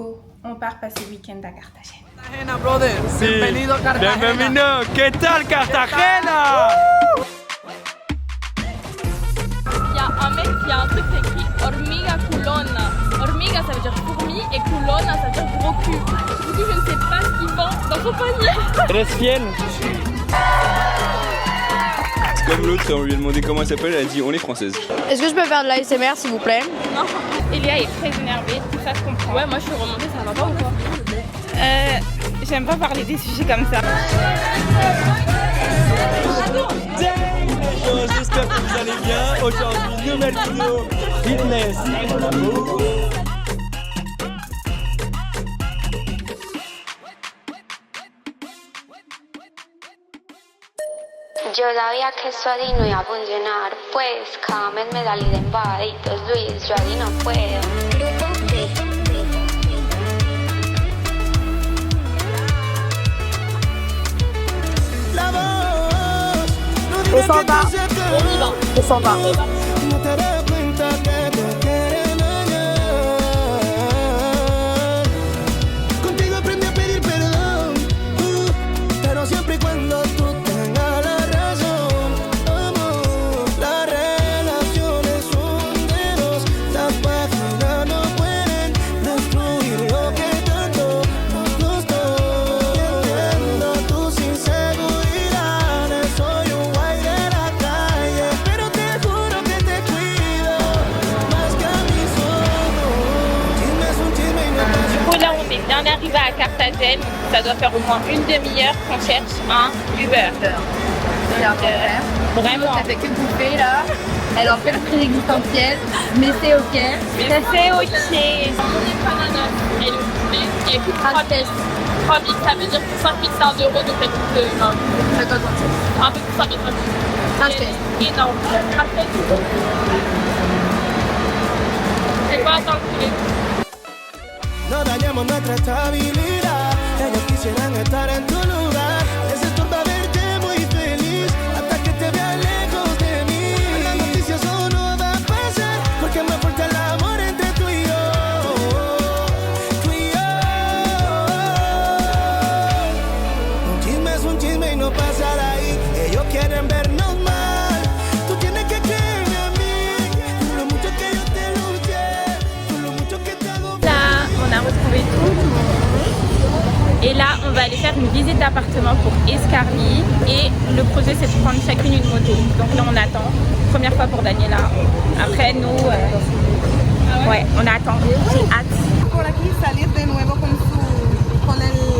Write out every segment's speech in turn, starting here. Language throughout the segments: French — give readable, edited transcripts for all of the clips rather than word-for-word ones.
go, on part passer le week-end à Cartagena. Cartagena, brother. Sí. Bienvenido a Cartagena. Bienvenido. ¿Qué tal Cartagena? Il y a un mec qui a un truc qui est écrit hormiga culona. Hormiga ça veut dire fourmi et culona ça veut dire gros cul. Du coup je ne sais pas ce qu'il vend dans son panier. Eres fiel. C'est comme l'autre, on lui a demandé comment elle s'appelle, elle a dit on est française. Est-ce que je peux faire de l'ASMR s'il vous plaît? Non. Elia est très énervée, tout ça je comprends. Ouais moi je suis remontée, ça va pas ou quoi? J'aime pas parler des sujets comme ça. J'espère que vous allez bien. Aujourd'hui, nouvelle vidéo fitness. Yo sabía que eso así no iba a funcionar, pues cada mes me salí de embajaditos, Luis, yo así no puedo. On s'en va. On s'en va. On est arrivé à Cartagena, ça doit faire au moins une demi-heure qu'on cherche un Uber. C'est un problème. Vraiment. Elle fait que bouffer là. Elle en fait le prix existentiel, mais c'est ok. Ça c'est ok. On est ananas et le poulet qui coûte 3 pièces. 3 000, ça veut dire que 5 000 €, donc elle coûte un peu plus 5 000 €. C'est énorme. Après, c'est quoi dans le poulet? No dañamos nuestra estabilidad. Ellos quisieran estar en tu lugar. Les estorba verte muy feliz hasta que te veas lejos de mí. Las noticias eso no va a pasar porque me falta el amor entre tú y yo. Tú y yo. Un chisme es un chisme y no pasa de ahí. Ellos quieren vernos mal. Tú tienes que creerme a mí. Por lo mucho que yo te luché, por lo mucho que te hago. On a retrouvé tout le monde et là on va aller faire une visite d'appartement pour Escarly et le projet c'est de prendre chacune une moto, donc là on attend, première fois pour Daniela, après nous ouais on attend, j'ai hâte. Por aquí salir de nuevo con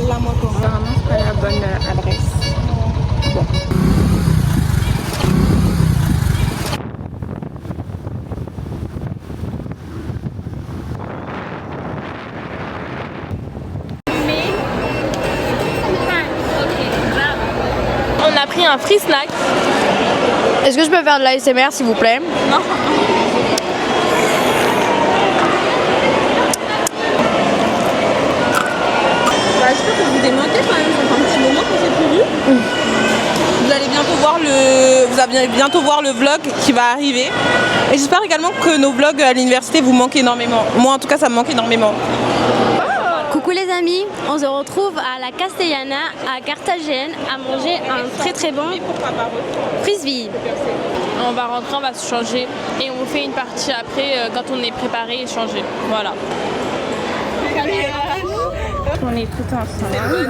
la moto. Apparemment c'est pas la bonne adresse. Bon. On a pris un free snack. Est-ce que je peux faire de l'ASMR s'il vous plaît? Non. J'espère que vous démontez quand même, ça fait un petit moment qu'on s'est plus vu. Vous allez bientôt voir le vlog qui va arriver. Et j'espère également que nos vlogs à l'université vous manquent énormément. Moi en tout cas ça me manque énormément. Coucou les amis, on se retrouve à la Castellana à Cartagena à manger un très très bon frisbee. On va rentrer, on va se changer et on fait une partie après quand on est préparé et changé. Voilà. On est tout ensemble.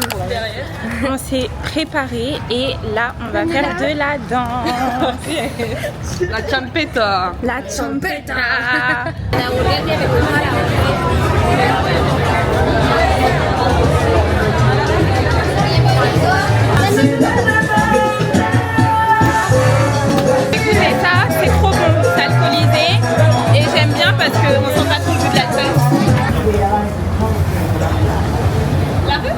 On s'est préparé et là on va faire de la danse. La champeta. La champeta. Écoutez ça, c'est trop bon, c'est alcoolisé et j'aime bien parce qu'on sent pas trop le goût de l'alcool. La rue?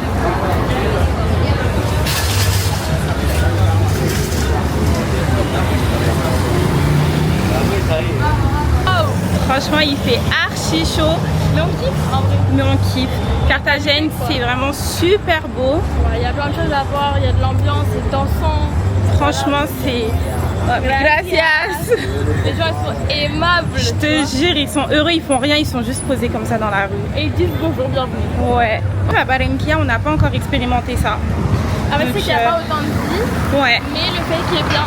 Oh, franchement il fait archi chaud. Mais on kiffe en vrai. Mais on kiffe. Cartagena c'est vraiment super beau. Il y a plein de choses à voir, il y a de l'ambiance, c'est dansant. Franchement, c'est... Gracias. Les gens, ils sont aimables. Je te jure, ils sont heureux, ils font rien, ils sont juste posés comme ça dans la rue. Et ils disent bonjour, bienvenue. Ouais. À Barranquilla, on n'a pas encore expérimenté ça. En fait, c'est qu'il n'y a pas autant de vie. Ouais. Mais le fait qui est bien.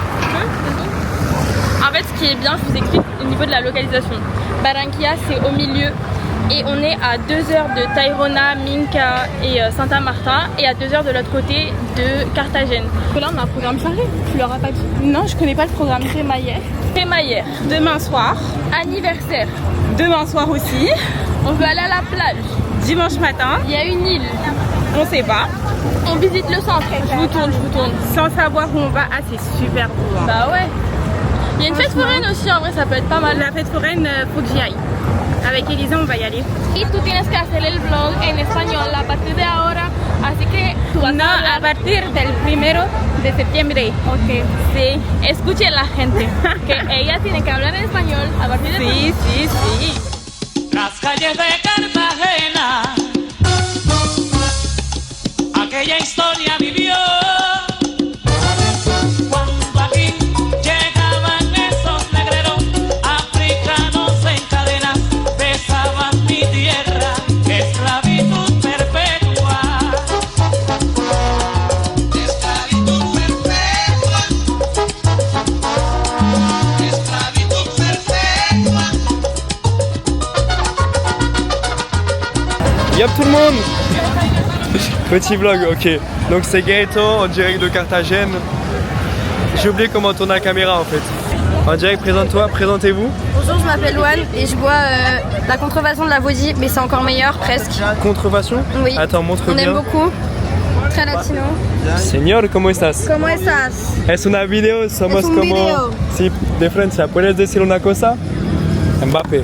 En fait, ce qui est bien, je vous explique au niveau de la localisation. Barranquilla, c'est au milieu. Et on est à 2 heures de Tayrona, Minca et Santa Marta. Et à 2 heures de l'autre côté de Carthagène. Là, on a un programme chargé. Tu leur as pas dit? Non, je connais pas le programme. Crémaillère. Demain soir. Anniversaire. Demain soir aussi. On veut aller à la plage. Dimanche matin. Il y a une île. On sait pas. On visite le centre. Je vous tourne. Sans savoir où on va. Ah, c'est super beau. Hein. Bah ouais. Il y a une fête foraine aussi, en vrai, ça peut être pas mal. La fête foraine, faut que j'y aille. Avec Elisa, on va y aller. Y tú tienes que hacer el vlog en español a partir de ahora, así que tú vas No, a a partir del 1 de septiembre. Ok. Sí. Escuchen la gente, que ella tiene que hablar en español a partir de Sí. Las calles de Cartagena, aquella historia vivió. Cuando aquí llegaban esos negreros africanos en cadenas, besaban mi tierra, esclavitud perpetua. Esclavitud perpetua. Esclavitud perpetua. Yop tout le monde. Petit vlog, ok. Donc c'est Gaëtan en direct de Carthagène. J'ai oublié comment tourner la caméra en fait. En direct, présente-toi, présentez-vous. Bonjour, je m'appelle Juan et je bois la contrefaçon de la Vodie, mais c'est encore meilleur presque. Contrefaçon? Oui. Attends, montre On bien. aime beaucoup. Très latino. Señor, ¿cómo estás? ¿Cómo estás? Es una video, somos Es un como... video. Sí, de Francia. ¿Puedes decir una cosa? Mbappé.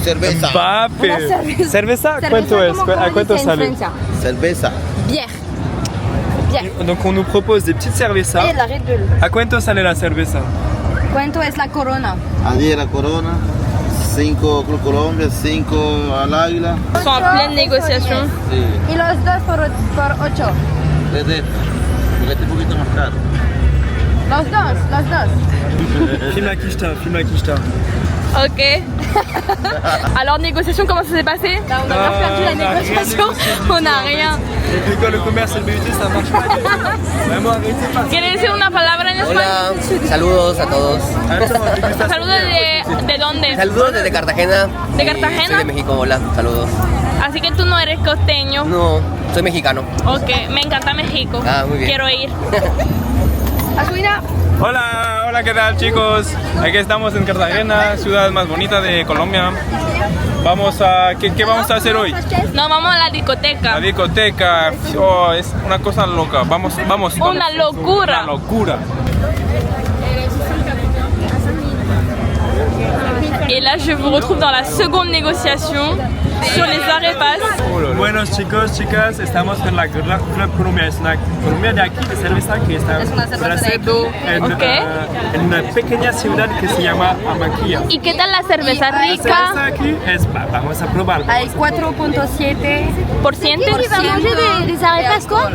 Cerveza. Mbappé. Una cerveza. ¿Cerveza? ¿Cuánto es? ¿Cómo ¿A cuánto dice en sale? Francia? Cerveza. Bière. Bière. Donc on nous propose des petites cervezas. Et de la Red Bull. ¿A cuánto sale la cerveza? ¿Cuánto es la Corona? A 10 la Corona, 5 Club Colombia, 5 al Águila. Ils sont en pleine négociation. Sí, Y los dos por 8. desde porque este un poquito más caro. Los dos. Filme la quicheta. Ok. Alors, négociation, comment ça s'est passé? Là, on a bien perdu la négociation. On n'a rien. Et puis quoi, le commerce et le BUT, ça marche pas. Vraiment, arrêtez pas. ¿Quieres decir una palabra en español? Hola, saludos a todos. Saludos de dónde? Saludos desde Cartagena. ¿De Y Cartagena? soy de México, hola, saludos. Así que tú no eres costeño. No, soy mexicano. Ok, me encanta México. Ah, muy bien. Quiero ir. Hola, ¿qué tal chicos? Aquí estamos en Cartagena, ciudad más bonita de Colombia. Vamos a... ¿Qué vamos a hacer hoy? No, vamos a la discoteca. La discoteca, oh, es una cosa loca. Vamos. Una locura. Una locura. Et là, je vous retrouve dans la seconde négociation sur les arepas. Buenos chicos, chicas, estamos en la Club Colombia. Es una Colombia de aquí, de cerveza que está naciendo en una pequeña ciudad que se llama Amaquilla. ¿Y qué tal la cerveza La rica? cerveza aquí es, vamos a probar. Hay 4.7%. ¿Por ciento? Qui va manger des arepas quoi?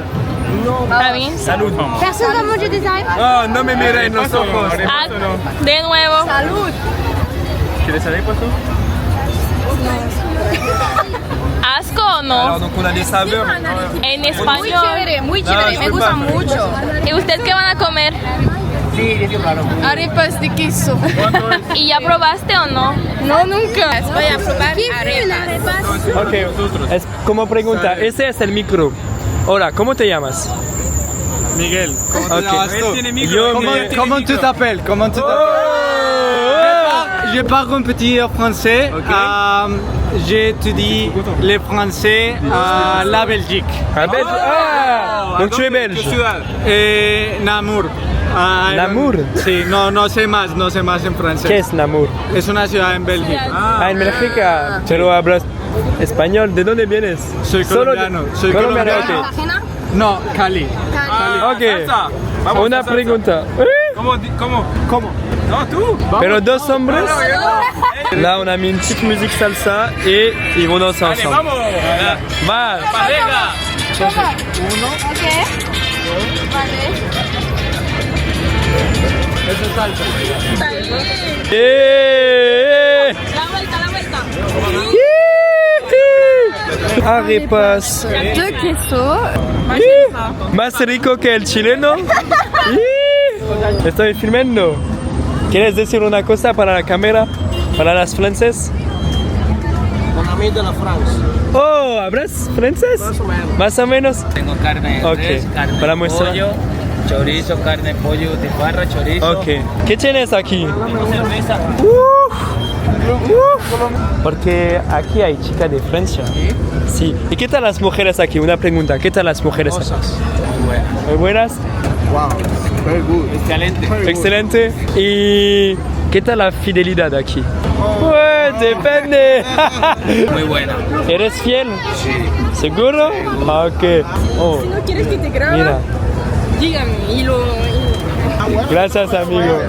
Está bien. Salud, vamos. Personne va manger des arepas? Oh, no me mire en los ojos. Ah, de nuevo. Salud. ¿Quieres arepas tú? ¿Asco o no? Alors, donc on a des saveurs. En Muy español. chévere, muy No, chévere. je Me peux gusta pas. mucho. ¿Y ustedes qué van a comer? Arepas de queso. ¿Y ya probaste o no? No, nunca. Voy a probar arepas. Ok, como pregunta, ese es el micro. Hola, ¿cómo te llamas? Miguel. Okay. Comment tu t'appelles? Comment tu t'appelles? Je parle un petit français. J'étudie le français à la Belgique. Donc tu es belge. Et Namur. Namur? Sí, no sé más en francés. ¿Qué es Namur? Es una ciudad en Bélgica. Ah, en Bélgica. Pero hablas español. ¿De dónde vienes? Soy colombiano. Soy colombiano. ¿Cartagena? No, Cali. Ok. Una pregunta. ¿Cómo? No, tú. Pero dos hombres. Là, on a mis une petite musique salsa et ils vont danser ensemble. Vamos. Va. Pareja. Ok. Vale. Arepas. Deux quesos. Más rico que el chileno. Estoy filmando. ¿Quieres decir una cosa para la cámara? Para las francesas. Con a mí de la Francia. Oh, ¿hablas francés? Más o menos. Tengo carne de res, carne para de mostrar. pollo, chorizo, carne de pollo, de barra, chorizo. Ok. ¿Qué tienes aquí? Cerveza. Porque aquí hay chicas de Francia. Sí. ¿Y qué tal las mujeres aquí? Una pregunta. ¿Qué tal las mujeres aquí? Muy buenas. Wow, very good. Excelente. Excelente. ¿Y qué tal la fidelidad aquí? Pues depende. Muy buena. ¿Eres fiel? Sí. ¿Seguro? Ah, ok. Oh, Si no quieres que te grabe, mira. dígame y lo... Gracias amigo.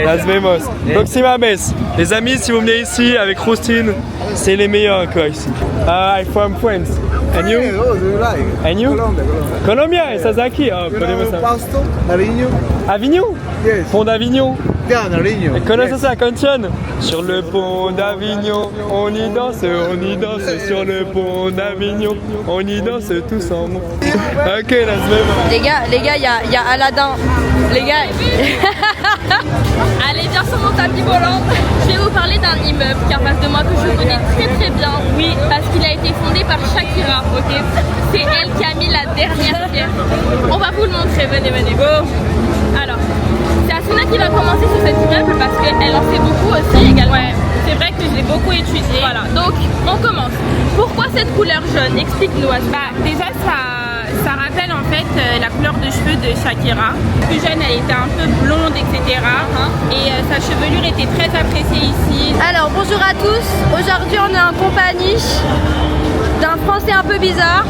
Nos vemos. Próxima vez. Les amis, si vous venez ici avec Roustine, c'est les meilleurs encore ici. I'm from France. And you? And you? Colombia. ¿Estás aquí? Oh, podemos saber. Pasto, Nariño. Avignon? Yes. Pont d'Avignon? Yeah, Nariño. Et connaissez ça, canción? Sur le pont d'Avignon, on y danse sur le pont d'Avignon, on y danse tous en monde. Ok, nos vemos. Les gars, il y a Aladdin. Les gars. Allez, viens sur mon tapis volant. Je vais vous parler d'un immeuble qui est en face de moi que je connais très très bien. Oui, parce qu'il a été fondé par Shakira, ok. C'est elle qui a mis la dernière pierre. On va vous le montrer, venez, go. Alors, c'est Asuna qui va commencer sur cet immeuble parce qu'elle en sait beaucoup aussi également. Ouais, c'est vrai que je l'ai beaucoup étudié. Voilà, donc on commence. Pourquoi cette couleur jaune? Explique-nous, Asuna. Déjà, ça rappelle en fait la couleur de cheveux de Shakira. Plus jeune, elle était un peu blonde, etc. Et sa chevelure était très appréciée ici. Alors bonjour à tous. Aujourd'hui on est en compagnie d'un Français un peu bizarre.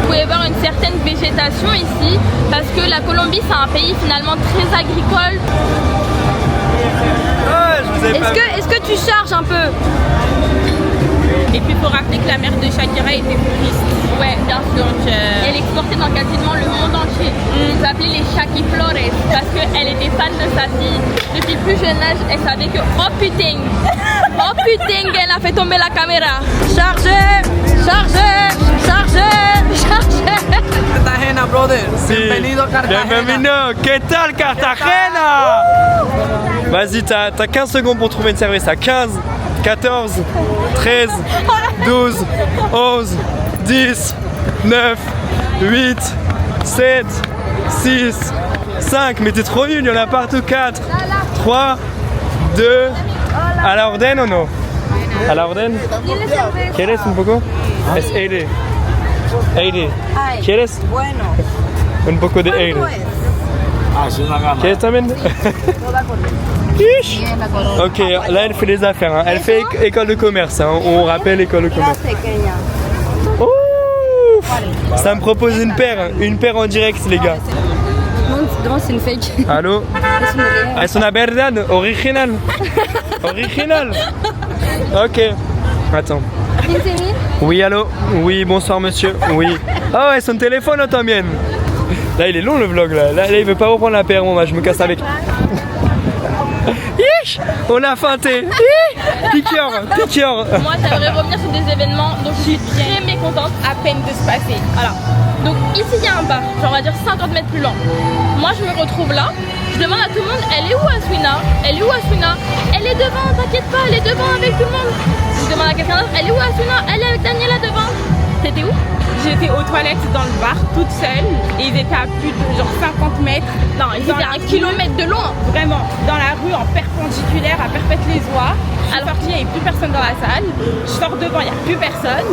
Vous pouvez voir une certaine végétation ici parce que la Colombie c'est un pays finalement très agricole. Est-ce que tu charges un peu? Et puis il faut rappeler que la mère de Shakira était floriste. Ouais, bien sûr. Donc, elle exportait dans quasiment le monde entier. Ils appelaient les Shaki Flores parce qu'elle était fan de sa fille. Depuis le plus jeune âge, elle savait que oh putain, elle a fait tomber la caméra. Chargez. Cartagena, brother. Sí. Bienvenido a Cartagena. Bienvenido. ¿Qué tal Cartagena? Vas-y, t'as 15 secondes pour trouver une cerveza. 15, 14, 13, 12, 11, 10, 9, 8, 7, 6, 5. Mais t'es trop nul, il y en a partout. 4, 3, 2. ¿A la orden o no? ¿A la orden? ¿Quieres un poco? Es aire. Aire. ¿Quieres? Bueno. Un poco de aire. Ah, c'est una gama. ¿Quieres también? Ok, là elle fait des affaires, hein. Elle fait école de commerce, hein. On rappelle école de commerce. Ouh, ça me propose une paire en direct les gars. Non, c'est une fake. Allô? Es una verdad, original. Original. Ok. Attends. Oui, allô? Oui, bonsoir monsieur. Oui. Ah ouais, son téléphone también. Là il est long le vlog là. Là il veut pas reprendre la paire, moi je me casse avec. On a feinté. Piqueur. Moi, j'aimerais revenir sur des événements dont je suis très mécontente. À peine de se passer. Voilà. Donc ici, il y a un bar, genre on va dire 50 mètres plus loin. Moi, je me retrouve là. Je demande à tout le monde, elle est où Aswina? Elle est où Aswina? Elle est devant, t'inquiète pas, elle est devant avec tout le monde. Je demande à quelqu'un d'autre, elle est où Aswina? Elle est avec Daniela devant. T'étais où? J'étais aux toilettes dans le bar toute seule et ils étaient à plus de genre 50 mètres. Non, ils étaient à 1 kilomètre de loin. Vraiment, dans la rue en perpendiculaire à Perpète-les-Oies. Je suis sortie, il n'y avait plus personne dans la salle. Je sors devant, il n'y a plus personne.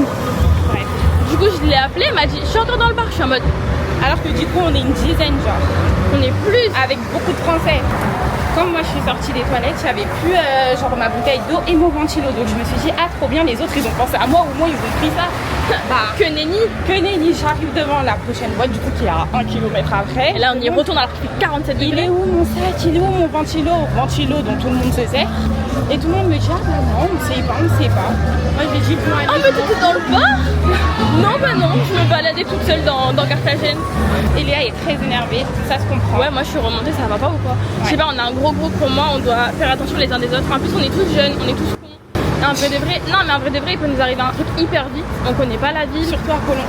Bref. Du coup, je l'ai appelé, elle m'a dit, je suis encore dans le bar, je suis en mode. Alors que du coup, on est une dizaine, genre. On est plus. Avec beaucoup de Français. Quand moi je suis sortie des toilettes, j'avais plus genre ma bouteille d'eau et mon ventilo. Donc je me suis dit, ah trop bien, les autres ils ont pensé à moi, au moins ils ont pris ça. Bah, que nenni, j'arrive devant la prochaine boîte du coup qui est à 1 km après. Et là on y retourne alors qu'il fait 47 degrés. Il est où mon sac? Il est où mon ventilo? Ventilo dont tout le monde se sert. Et tout le monde me dit, ah bah non, sait pas, on sait pas. Moi j'ai dit bon allez. Ah mais t'étais dans le bar? Non bah non, je me baladais toute seule dans Carthagène. Et Léa est très énervée, ça se comprend. Ouais, moi je suis remontée, ça va pas ou quoi? Je sais pas, on a un gros groupe pour moi, on doit faire attention les uns des autres. En plus on est tous jeunes, on est tous cons. Et en vrai de vrai, non mais en vrai de vrai il peut nous arriver un truc hyper vite. On connaît pas la ville. Surtout à Colombe.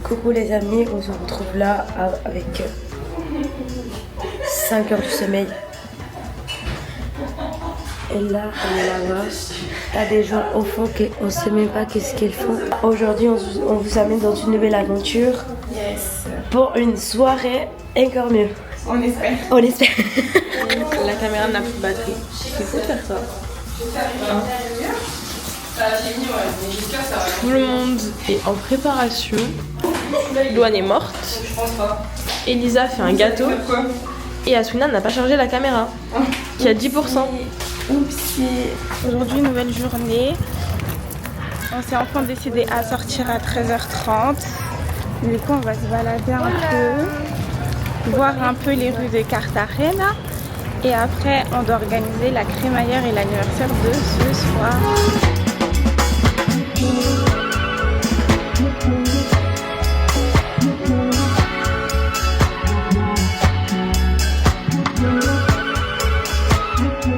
Coucou les amis, on se retrouve là avec 5 heures du sommeil. Et là, on est là-bas. T'as des gens au fond qu'on ne sait même pas qu'est-ce qu'ils font. Aujourd'hui, on vous amène dans une nouvelle aventure. Yes. Pour une soirée encore mieux. On espère. On espère. La caméra n'a plus de batterie. C'est fou de faire ça. Tout le monde est en préparation. Louane est morte. Elisa fait un gâteau. Et Aswina n'a pas chargé la caméra. Qui a 10%. Oupsie. Aujourd'hui, nouvelle journée. On s'est enfin décidé à sortir à 13h30. Du coup, on va se balader un peu. Voir un peu les rues de Cartagena. Et après, on doit organiser la crémaillère et l'anniversaire de ce soir.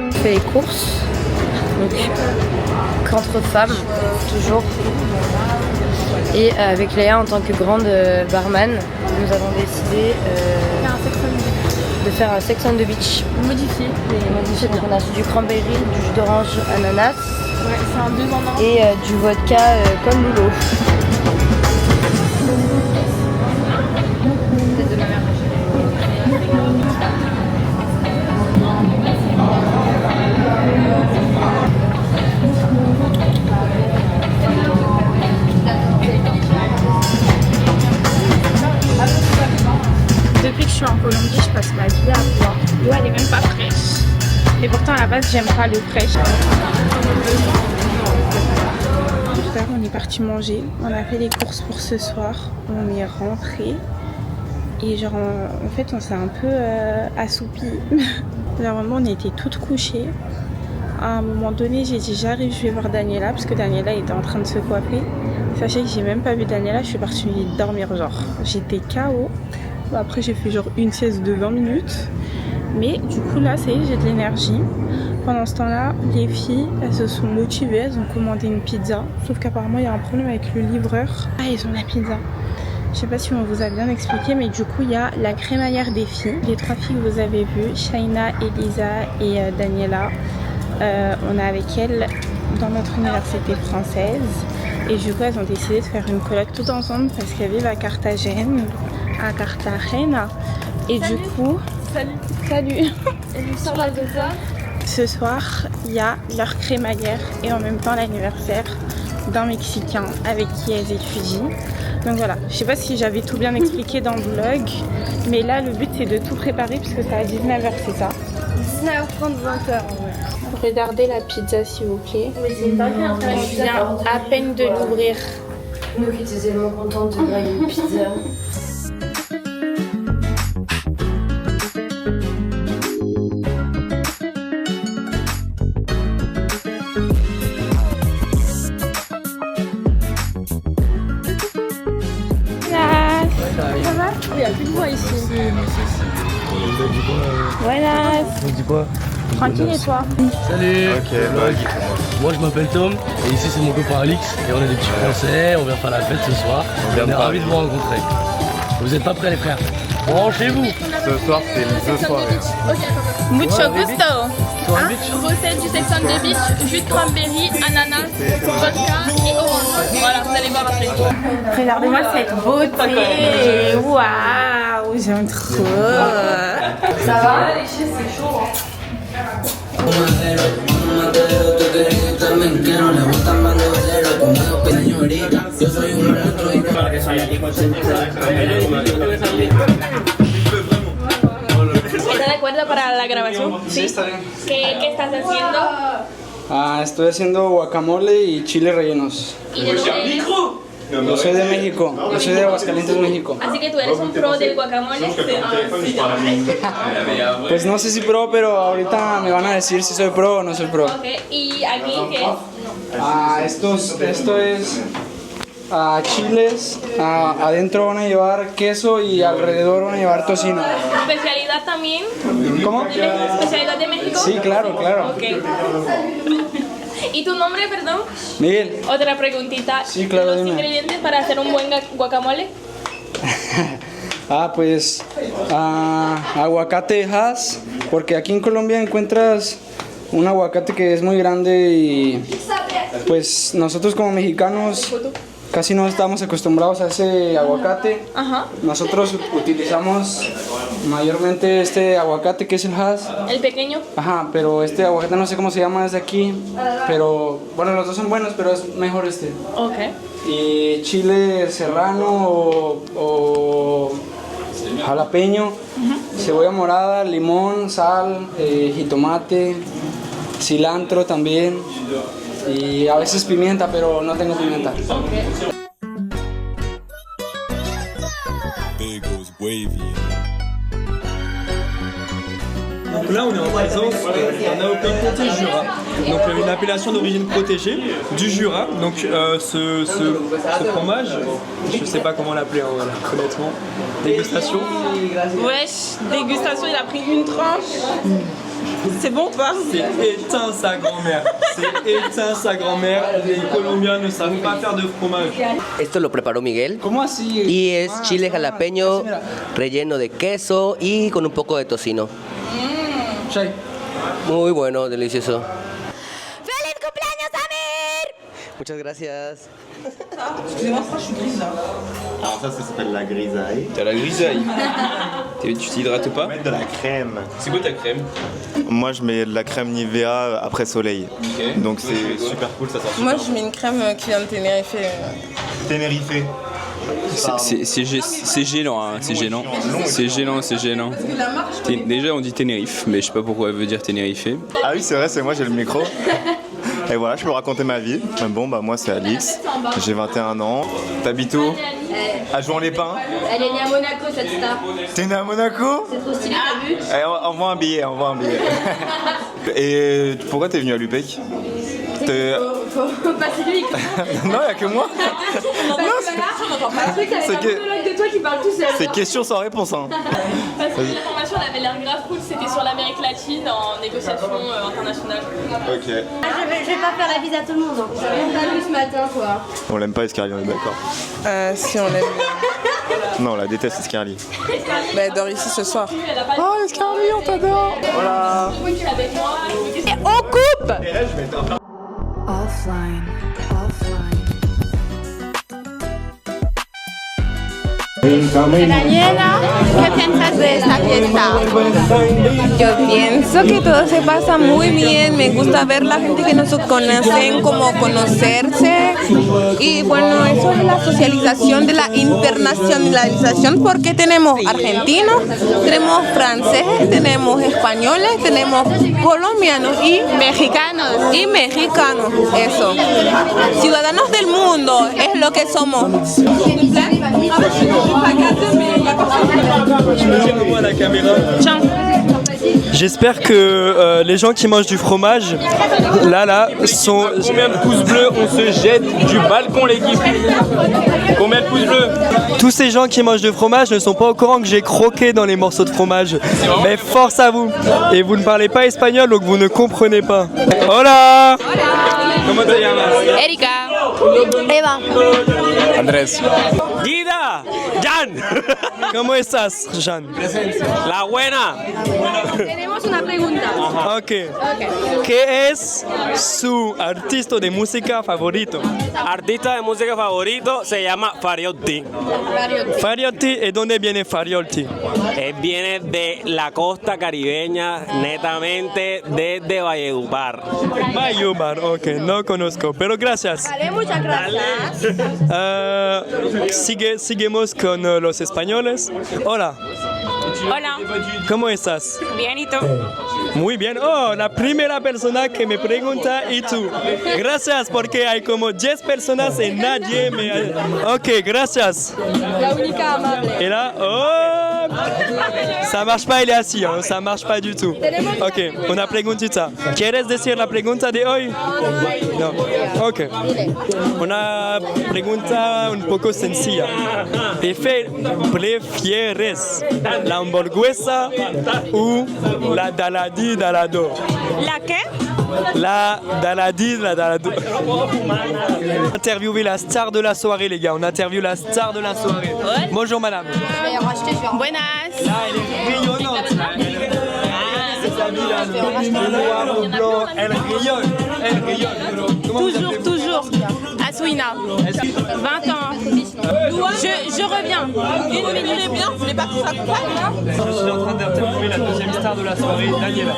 On fait les courses, donc qu'entre femmes, toujours. Et avec Léa en tant que grande barman, nous avons décidé de faire un sex on the beach. Modifié. Donc on a du cranberry, du jus d'orange ananas. Ouais, c'est un 2 en 1. Et du vodka comme Loulou. Depuis que je suis en Colombie, je passe ma vie à boire. L'eau, elle est même pas fraîche. Et pourtant, à la base, j'aime pas l'eau fraîche. On est parti manger. On a fait les courses pour ce soir. On est rentré. Et genre, en fait, on s'est un peu assoupi. Vraiment, on était toutes couchées. À un moment donné, j'ai dit j'arrive, je vais voir Daniela. Parce que Daniela était en train de se coiffer. Sachez que j'ai même pas vu Daniela. Je suis partie dormir genre. J'étais KO. Après j'ai fait genre une sieste de 20 minutes. Mais du coup là ça y est, j'ai de l'énergie. Pendant ce temps là, les filles elles se sont motivées, elles ont commandé une pizza. Sauf qu'apparemment il y a un problème avec le livreur. Ah, ils ont la pizza. Je sais pas si on vous a bien expliqué, mais du coup il y a la crémaillère des filles. Les 3 filles que vous avez vues, Shaina, Elisa et Daniela. On est avec elles dans notre université française. Et du coup elles ont décidé de faire une colloque toutes ensemble parce qu'elles vivent à Carthagène. À Cartagena. Et du coup, salut. Ce soir, il y a leur crémaillère et en même temps l'anniversaire d'un Mexicain avec qui elles étudient. Donc voilà, je sais pas si j'avais tout bien expliqué dans le vlog, mais là le but c'est de tout préparer puisque c'est à 19h, c'est ça? 19h30, 20h. Regardez la pizza s'il vous plaît. On vient à peine de l'ouvrir. Nous qui étions tellement contentes de voir une pizza. Ça va? Il n'y a plus de voix ici. Voilà. On dit quoi? Tranquille et toi? Salut. Moi je m'appelle Tom et ici c'est mon copain Alix et on est des petits Français, on vient faire la fête ce soir. On est ravis de vous rencontrer. Vous êtes pas prêts les frères? Branchez-vous. Ce soir, c'est le soir. Mucho gusto. Recette du Sex on the Beach, jus de cranberry, ananas, vodka et orange. Voilà, vous allez voir après. Regardez-moi cette beauté. Waouh, j'aime trop. Ça va? C'est chaud. ¿Estás de acuerdo para la grabación? Sí, está bien. ¿Qué estás haciendo? Estoy haciendo guacamole y chile rellenos. ¿Y de dónde eres? Yo soy de México, yo soy de Aguascalientes, México. Así que tú eres un pro del guacamole. Pues no sé si pro, pero ahorita me van a decir si soy pro o no soy pro. Okay. ¿Y aquí qué es? Esto es chiles, adentro van a llevar queso y alrededor van a llevar tocino. ¿Especialidad también? ¿Cómo? ¿Especialidad de México? Sí, claro, claro. Okay. ¿Y tu nombre, perdón? Miguel. Otra preguntita. Sí, claro, ¿Los dime. ingredientes para hacer un buen guacamole? Pues aguacate Hass, porque aquí en Colombia encuentras un aguacate que es muy grande y pues nosotros como mexicanos casi no estamos acostumbrados a ese aguacate. Ajá. Nosotros utilizamos mayormente este aguacate que es el Hass. ¿El pequeño? Ajá, pero este aguacate no sé cómo se llama desde aquí, pero bueno, los dos son buenos, pero es mejor este. Ok. Y chile serrano o jalapeño, cebolla morada, limón, sal, jitomate, cilantro también y a veces pimienta, pero no tengo pimienta. Donc là, on est en présence d'un Open Comté Jura, donc une appellation d'origine protégée du Jura. Donc ce fromage, je sais pas comment l'appeler honnêtement. Dégustation. Wesh, dégustation, il a pris une tranche. C'est bon, toi? C'est éteint sa grand-mère. C'est éteint sa grand-mère. Les Colombiens ne savent pas faire de fromage. Esto lo preparó Miguel. ¿Cómo así? Y es chile jalapeño relleno de queso y con un poco de tocino. Muy bueno, delicioso. ¡Feliz cumpleaños, Amir! Muchas gracias. Excusez-moi, je suis grise là. Alors ça s'appelle la grisaille. T'as la grisaille. Tu t'hydrates pas? Mettre de la crème. C'est quoi ta crème? Moi je mets de la crème Nivea après soleil. Okay. Donc c'est super cool, ça sort super. Moi, je mets une crème qui vient de Tenerife. Tenerife. C'est gênant, hein, c'est gênant. C'est gênant, c'est gênant. Déjà on dit Tenerife, mais je sais pas pourquoi elle veut dire Tenerife. Ah oui c'est vrai, c'est moi, j'ai le micro. Et voilà, je peux raconter ma vie. Bon bah moi c'est Alix, j'ai 21 ans. T'habites où? À Jouan-les-Pins. Elle est née à Monaco, cette star. T'es né à Monaco? C'est trop stylé, t'as vu? Envoie un billet, envoie un billet. Et pourquoi t'es venu à Lupec? Faut passer lui. Non, y'a que moi. C'est de toi qui parle tout seul. C'est question sans réponse. Hein. Parce que l'information elle avait l'air grave cool, c'était sur l'Amérique latine en négociation internationale. Ok. Je vais pas faire la bise à tout le monde. Hein. J'ai même pas vu ce matin, quoi. On l'aime pas Escarly, on est d'accord. Si on l'aime. Non, on la déteste Escarly. Bah, elle dort ici ce soir. Oh Escarly, on t'adore. Voilà. Et on coupe. Offline. Daniela, ¿qué piensas de esta fiesta? Yo pienso que todo se pasa muy bien, me gusta ver la gente que no se conocen, como conocerse y bueno, eso es la socialización de la internacionalización porque tenemos argentinos, tenemos franceses, tenemos españoles, tenemos colombianos y mexicanos, eso. Ciudadanos del mundo es lo que somos. J'espère que les gens qui mangent du fromage, là, sont... Combien de pouces bleus on se jette du balcon l'équipe? Combien de pouces bleus? Tous ces gens qui mangent du fromage ne sont pas au courant que j'ai croqué dans les morceaux de fromage. Mais force à vous. Et vous ne parlez pas espagnol, donc vous ne comprenez pas. Hola! Comment te llamas? Erika. Eva. Andrés. Guida! Hola, Jan. ¿Cómo estás, Jan? La buena. Tenemos una pregunta. Ok. ¿Qué es su artista de música favorito? Artista de música favorito se llama Fariotti. Fariotti, ¿y dónde viene Fariotti? Él viene de la costa caribeña, netamente desde Valledupar. Valledupar, ok, no conozco, pero gracias. Vale, muchas gracias. Seguimos con los españoles. Hola. Hola. ¿Cómo estás? Bien, ¿y tú? Muy bien. Oh, la primera persona que me pregunta, ¿y tú? Gracias, porque hay como 10 personas y nadie me... Ok, gracias. La única amable. Et là, oh, ça marche pas, il est assis, hein, ça marche pas du tout. Ok, una preguntita. ¿Quieres decir la pregunta de hoy? No. Ok. Una pregunta un poco sencilla. ¿Prefieres la hamburguesa o la daladi dalado? ¿La qué? La daladi la dalado. Interviewer la star de la soirée, les gars. On interviewe la star de la soirée. Bonjour, madame. Buenas. Là, elle est rayonnante. Là. Ses habits, là, le noir, le blanc, elle rayonne. Elle rayonne. Toujours. Aswina. 20 ans. Je reviens. Une minute bien, vous voulez pas que ça accompagne là? Je suis en train d'interviewer la deuxième star de la soirée, Daniela.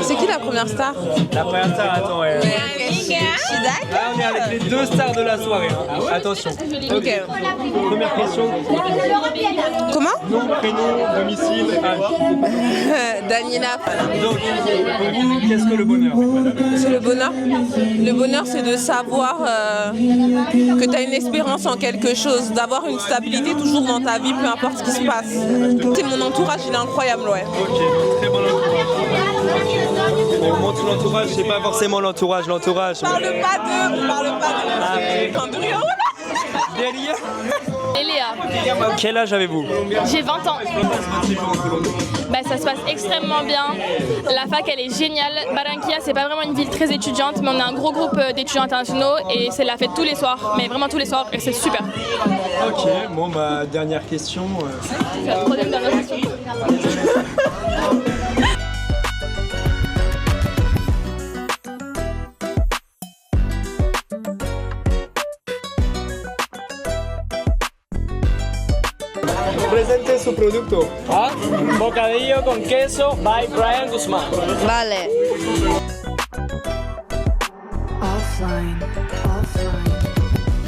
C'est qui la première star? La première star, attends, Je suis d'accord. Là, on est avec les deux stars de la soirée. Hein. Attention. Ok. Première question. Comment? Nom, prénom, domicile, âge. Daniela. Donc, pour vous, qu'est-ce que le bonheur? C'est le bonheur. Le bonheur, c'est de savoir que tu as une espérance en quelque chose, d'avoir une stabilité toujours dans ta vie, peu importe ce qui se passe. C'est mon entourage, il est incroyable, ouais. Ok, très bon entourage. On montre l'entourage, c'est pas forcément l'entourage. Parle pas de. Derrière. Et Léa. Quel âge avez-vous? J'ai 20 ans. Bah, ça se passe extrêmement bien. La fac, elle est géniale. Barranquilla, c'est pas vraiment une ville très étudiante, mais on a un gros groupe d'étudiants internationaux et c'est la fête tous les soirs, mais vraiment tous les soirs, et c'est super. Ok, bon, bah, dernière question. C'est la troisième dernière question. Presente su producto. Bocadillo con queso by Brian Guzmán. Vale.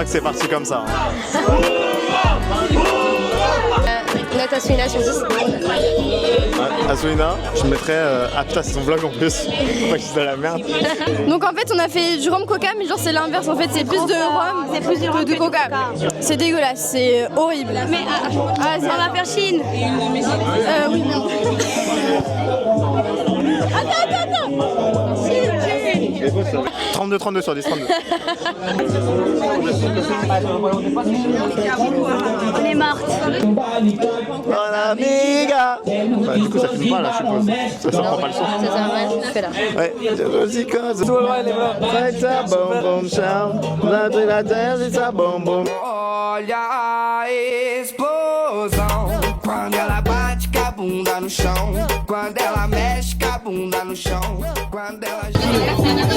C'est parti comme ça. Note Aswina sur 10. Aswina, je mettrais. Ah putain, c'est son vlog en plus. Faut pas que c'est de la merde. Donc en fait on a fait du rhum coca mais genre c'est l'inverse en fait c'est plus de rhum que de coca. C'est dégueulasse, c'est horrible. Mais c'est en la faire Chine. Oui. Attends. 32 sur 10, 32. On est morte. Hola amiga. Bah, du coup ça filme pas là je suppose. Ça prend pas le son. C'est ça, ouais, je fais là. Ouais. Faz a bom bom chão. La terra diz a bom bom. Olha a explosão quando ela bate com a bunda no chão, quando ela mexe com a bunda no chão, quando ela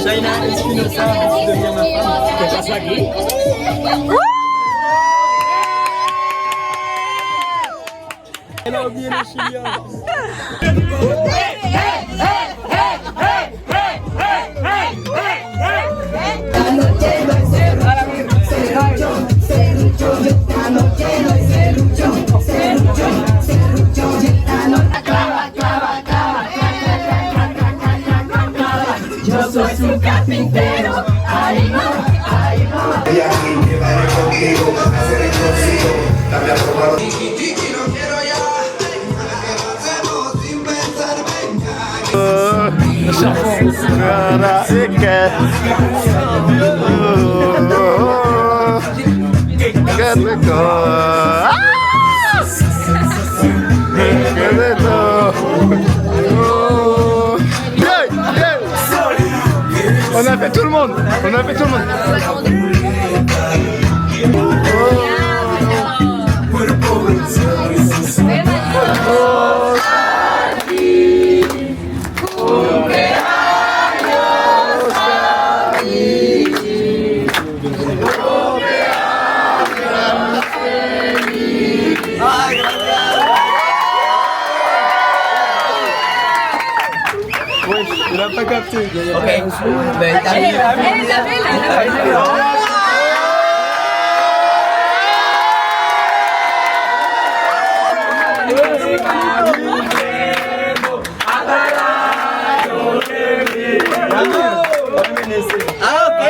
Shaina, est-ce que nous savons devenir ma femme? Que passe la grille? Elle a oublié le chilien. Yo soy su carpintero, ahí no, ahí no. Y aquí quedaré contigo, hacer el consigo, darle a probar. Tiki tiki no quiero ya, hacemos sin pensar, Qué rico. Qué rico. On a fait tout le monde. On a fait tout le monde. Il a pas capté. Ok. Ben, t'as vu. Ah, ok,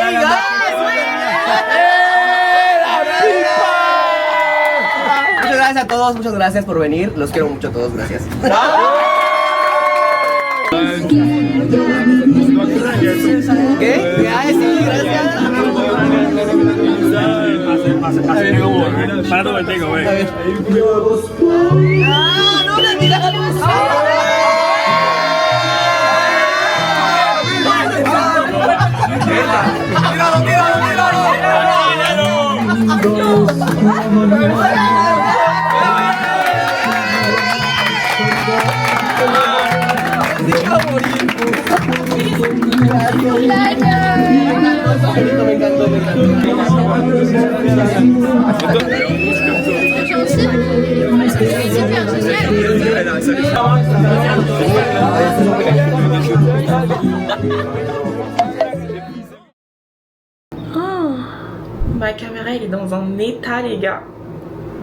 Muchas gracias a todos, muchas gracias por venir. Los quiero mucho a todos, gracias. ¿Qué? Ay, sí, gracias. Para todo el tengo, güey. No, me tiras a ¡Tíralo, Me encantó, me Ma caméra elle est dans un état les gars.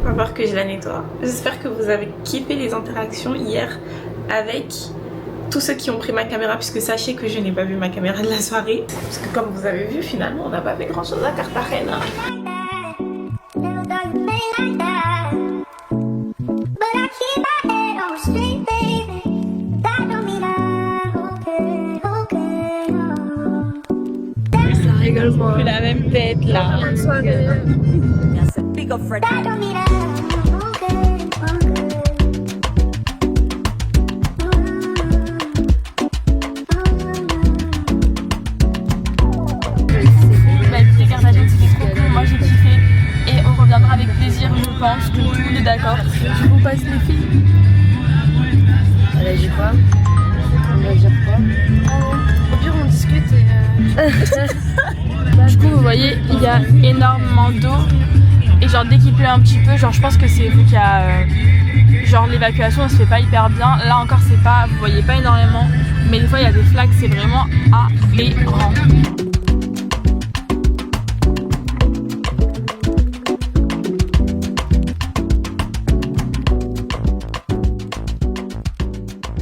On va voir que je la nettoie. J'espère que vous avez kiffé les interactions hier avec tous ceux qui ont pris ma caméra, puisque sachez que je n'ai pas vu ma caméra de la soirée. Parce que comme vous avez vu, finalement on n'a pas fait grand chose à Cartagena. Ça rigole pas. Plus la même tête là. Moi j'ai kiffé et on reviendra avec plaisir, je pense que tout le monde est d'accord. Je vous passe les filles. Elle a dit quoi? On va dire quoi? Au pire on discute et du coup vous voyez il y a énormément d'eau et genre dès qu'il pleut un petit peu, genre je pense que c'est vu qu'il y a genre l'évacuation elle se fait pas hyper bien. Là encore c'est pas, vous voyez pas énormément, mais des fois il y a des flaques, c'est vraiment aberrant.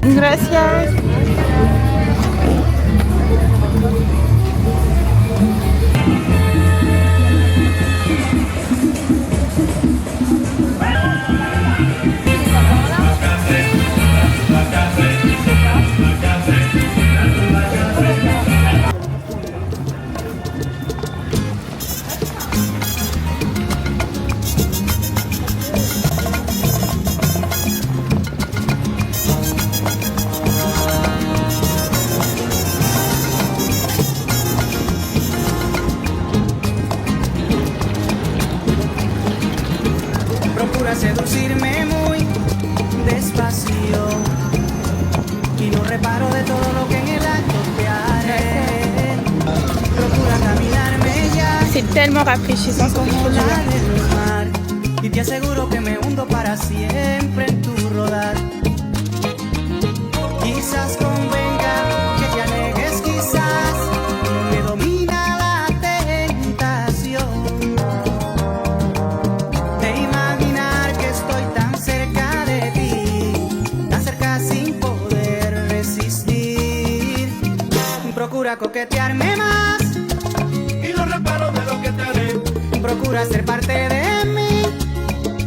Gracias. Procura seducirme muy despacio y no reparo de todo lo que en el acto te haré. Procura caminarme ya. C'est tellement rafraîchissant quand como la del mar y te aseguro que me hundo para siempre en tu rodar. Quizás convenga que te alejes, quizás me domina la tentación de imaginar que estoy tan cerca de ti, tan cerca sin poder resistir. Procura coquetearme más y no reparo de lo que te haré. Procura ser parte de mí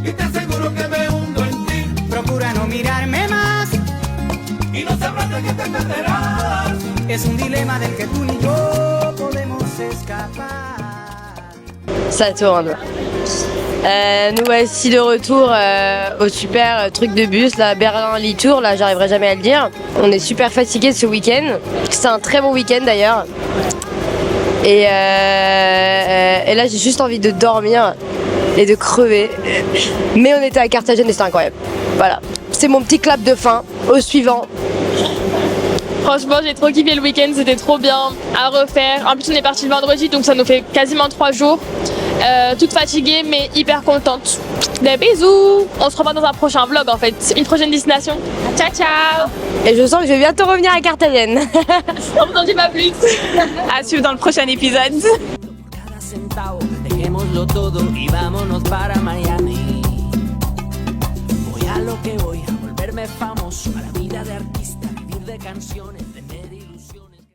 y te aseguro que me hundo en ti. Procura no mirarme más y no sabrás de qué te perderás. Es un dilema del que tú ni yo podemos escapar. Ça tourne. Nous voici de retour au super truc de bus, la Berlin-Litour, là j'arriverai jamais à le dire. On est super fatigués ce week-end. C'est un très bon week-end d'ailleurs. Et là j'ai juste envie de dormir et de crever. Mais on était à Carthagène et c'était incroyable. Voilà, c'est mon petit clap de fin. Au suivant. Franchement j'ai trop kiffé le week-end, c'était trop bien à refaire. En plus on est parti le vendredi donc ça nous fait quasiment 3 jours. toute fatiguée mais hyper contente. Des bisous. On se revoit dans un prochain vlog en fait, une prochaine destination. Ciao ciao. Et je sens que je vais bientôt revenir à Carthagène. On vous en dit pas plus. À suivre dans le prochain épisode. Dejémoslo todo y vámonos para Miami. Voy a lo que voy, a volverme famoso, a la vida de artista, vivir de canciones.